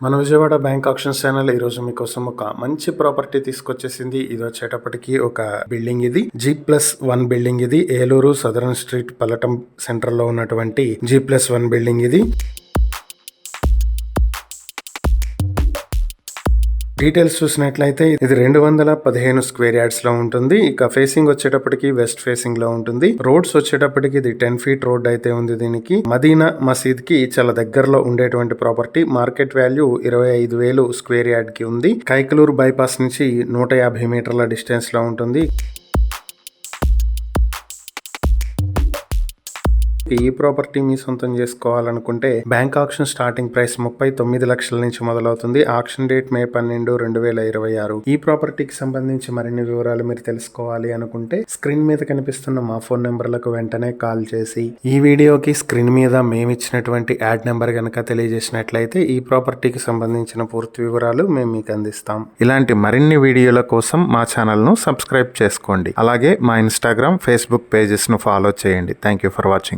మన Vijayawada bank options channel ఈ రోజు మీకోసం ఒక మంచి ప్రాపర్టీ తీసుకొచ్చేసింది. ఇది వచ్చేటప్పటికి ఒక బిల్డింగ్, ఇది G+1 బిల్డింగ్. ఇది ఏలూరు సదరన్ స్ట్రీట్ పల్లటం సెంటర్ లో ఉన్నటువంటి G+1 బిల్డింగ్. ఇది డీటెయిల్స్ చూసినట్లయితే ఇది 215 స్క్వేర్ యార్డ్స్ లో ఉంటుంది. ఇక ఫేసింగ్ వచ్చేటప్పటికి వెస్ట్ ఫేసింగ్ లో ఉంటుంది. రోడ్స్ వచ్చేటప్పటికి ఇది 10 ఫీట్ రోడ్ అయితే ఉంది. దీనికి మదీనా మసీద్ కి చాలా దగ్గరలో ఉండేటువంటి property. Market value 25,000 square yard కి ఉంది. కైకలూరు బైపాస్ నుంచి 150 మీటర్ల డిస్టెన్స్ లో ఉంటుంది. ఈ ప్రాపర్టీ మీ సొంతం చేసుకోవాలనుకుంటే బ్యాంక్ ఆక్షన్ స్టార్టింగ్ ప్రైస్ 39 లక్షల నుంచి మొదలవుతుంది. Auction date May 12, 2026. ఈ ప్రాపర్టీకి సంబంధించి మరిన్ని వివరాలు మీరు తెలుసుకోవాలి అనుకుంటే స్క్రీన్ మీద కనిపిస్తున్న మా ఫోన్ నెంబర్లకు వెంటనే కాల్ చేసి ఈ వీడియోకి స్క్రీన్ మీద మేము ఇచ్చినటువంటి యాడ్ నెంబర్ కనుక తెలియజేసినట్లయితే ఈ ప్రాపర్టీకి సంబంధించిన పూర్తి వివరాలు మేము మీకు అందిస్తాం. ఇలాంటి మరిన్ని వీడియోల కోసం మా ఛానల్ ను సబ్స్క్రైబ్ చేసుకోండి. అలాగే మా ఇన్స్టాగ్రామ్, ఫేస్బుక్ పేజెస్ ను ఫాలో చేయండి. Thank you for watching.